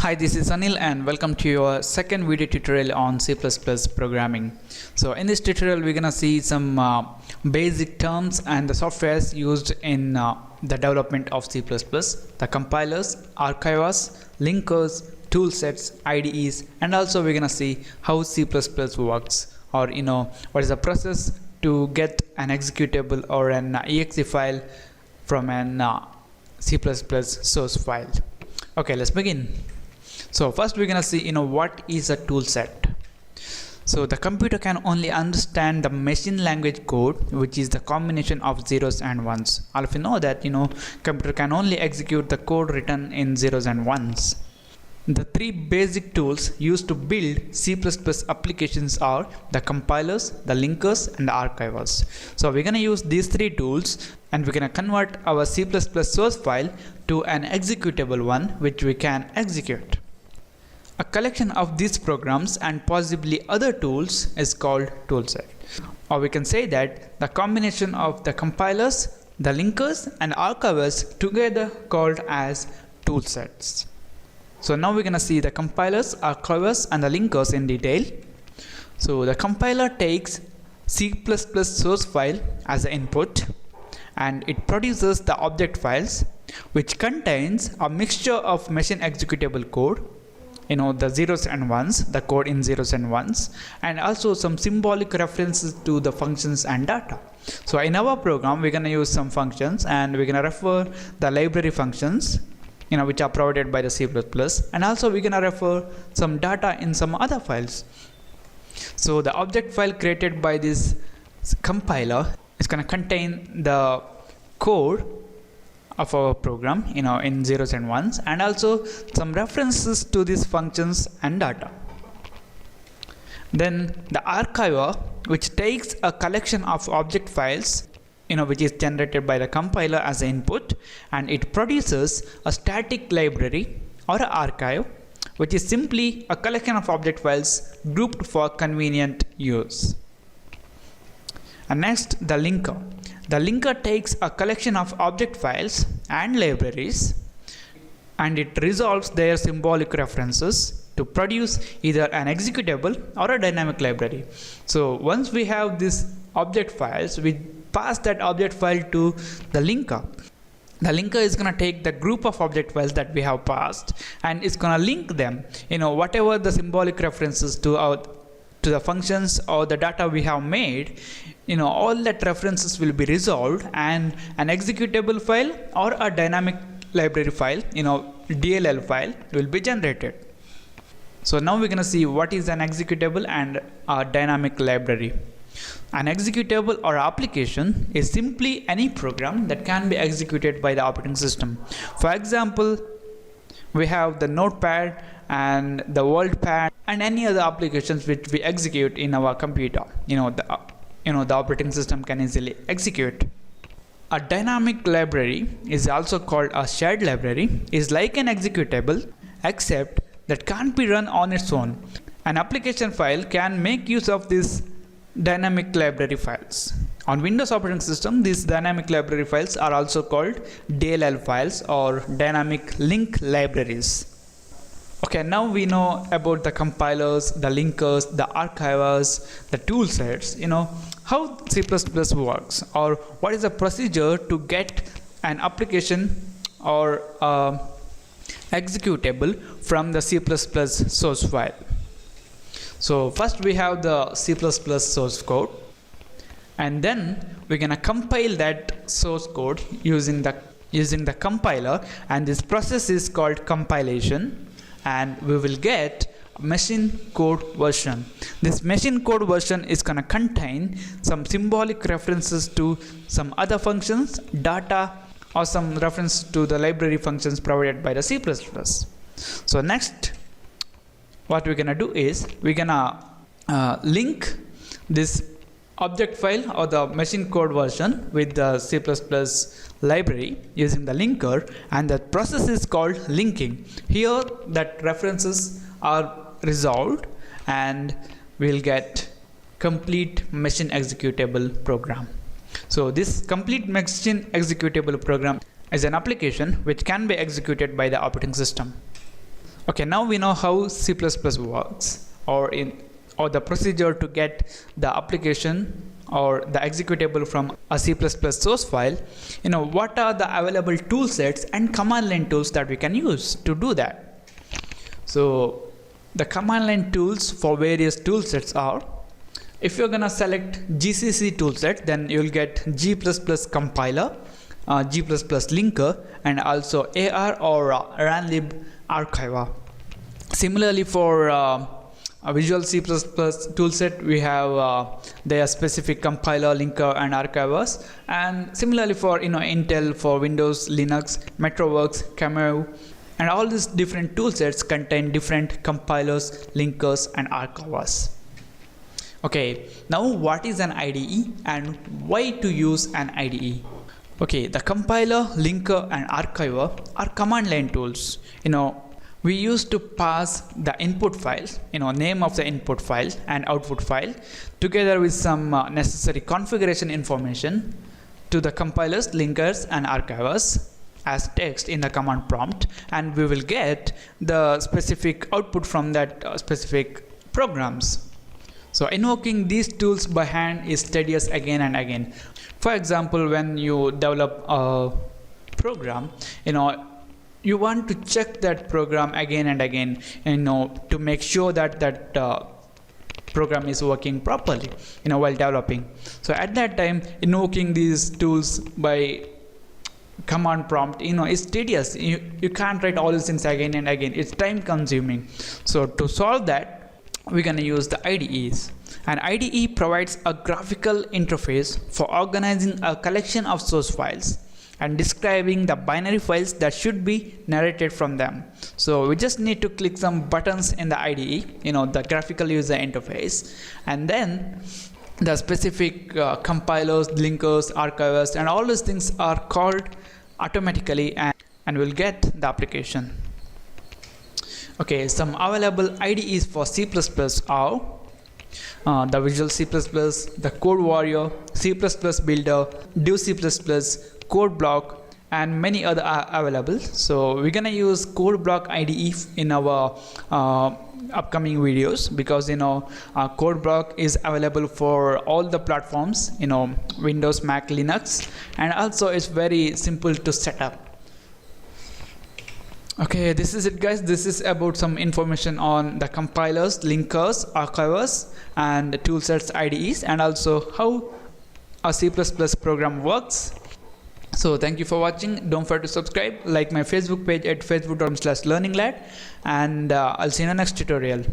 Hi, this is Anil and welcome to your second video tutorial on C++ programming. So in this tutorial we're gonna see some basic terms and the softwares used in the development of C++, the compilers, archivers, linkers, toolsets, IDEs, and also we're gonna see how C++ works, or what is the process to get an executable or an exe file from an C++ source file. Okay, let's begin. So first we're gonna see what is a tool set. So the computer can only understand the machine language code, which is the combination of zeros and ones. All of you know that computer can only execute the code written in zeros and ones. The three basic tools used to build C++ applications are the compilers, the linkers, and the archivers. So we're gonna use these three tools and we're gonna convert our C++ source file to an executable one which we can execute. A collection of these programs and possibly other tools is called toolset. Or we can say that the combination of the compilers, the linkers, and archivers together called as toolsets. So now we're gonna see the compilers, archivers, and the linkers in detail. So the compiler takes C++ source file as the input and it produces the object files which contains a mixture of machine executable code, the zeros and ones, the code in zeros and ones, and also some symbolic references to the functions and data. So in our program we're gonna use some functions and we're gonna refer the library functions which are provided by the C++, and also we're gonna refer some data in some other files. So the object file created by this compiler is gonna contain the code of our program in zeros and ones, and also some references to these functions and data. Then the archiver, which takes a collection of object files which is generated by the compiler as an input, and it produces a static library or an archive which is simply a collection of object files grouped for convenient use. And next, the linker. The linker takes a collection of object files and libraries and it resolves their symbolic references to produce either an executable or a dynamic library. So once we have these object files, we pass that object file to the linker. The linker is going to take the group of object files that we have passed and it's going to link them, whatever the symbolic references to the functions or the data we have made, all that references will be resolved and an executable file or a dynamic library file, DLL file will be generated. So now we're going to see what is an executable and a dynamic library. An executable or application is simply any program that can be executed by the operating system. For example, we have the notepad and the worldpad and any other applications which we execute in our computer. The operating system can easily execute. A dynamic library is also called a shared library, is like an executable except that can't be run on its own. An application file can make use of these dynamic library files. On Windows operating system, these dynamic library files are also called DLL files or dynamic link libraries. Okay, now we know about the compilers, the linkers, the archivers, the tool sets, how C++ works, or what is the procedure to get an application or executable from the C++ source file. So first we have the C++ source code and then we're gonna compile that source code using the compiler, and this process is called compilation, and we will get machine code version. This machine code version is gonna contain some symbolic references to some other functions, data, or some reference to the library functions provided by the C++. So next, what we're gonna do is we're gonna link this object file or the machine code version with the C++ library using the linker, and that process is called linking. Here that references are resolved and we'll get complete machine executable program. So this complete machine executable program is an application which can be executed by the operating system. Okay, now we know how C++ works, or the procedure to get the application or the executable from a C++ source file. What are the available tool sets and command line tools that we can use to do that? So the command line tools for various tool sets are, if you're gonna select GCC toolset, then you'll get G++ compiler, G++ linker, and also AR or ranlib archiver. Similarly, for a Visual C++ toolset, we have their specific compiler, linker, and archivers. And similarly for Intel, for Windows, Linux, MetroWorks, Cameo, and all these different toolsets contain different compilers, linkers, and archivers. Okay, now what is an IDE and why to use an IDE? Okay, the compiler, linker, and archiver are command line tools. We used to pass the input files, name of the input file and output file, together with some necessary configuration information to the compilers, linkers, and archivers as text in the command prompt, and we will get the specific output from that specific programs. So invoking these tools by hand is tedious again and again. For example, when you develop a program, you want to check that program again and again, to make sure that that program is working properly, while developing. So at that time, invoking these tools by command prompt, is tedious. You can't write all these things again and again. It's time consuming. So to solve that, we're going to use the IDEs. An IDE provides a graphical interface for organizing a collection of source files and describing the binary files that should be narrated from them. So we just need to click some buttons in the IDE, the graphical user interface, and then the specific compilers, linkers, archivers, and all these things are called automatically, and we'll get the application. Okay, some available IDEs for C++ are the Visual C++, the Code Warrior, C++ Builder, Do C++, Code Block, and many other are available. So we're gonna use Code Block IDE in our upcoming videos, because Code Block is available for all the platforms, Windows, Mac, Linux, and also it's very simple to set up. Okay, this is it, guys. This is about some information on the compilers, linkers, archivers, and the toolsets, IDEs, and also how a C++ program works. So thank you for watching. Don't forget to subscribe, like my Facebook page at facebook.com/learninglad, and I'll see you in the next tutorial.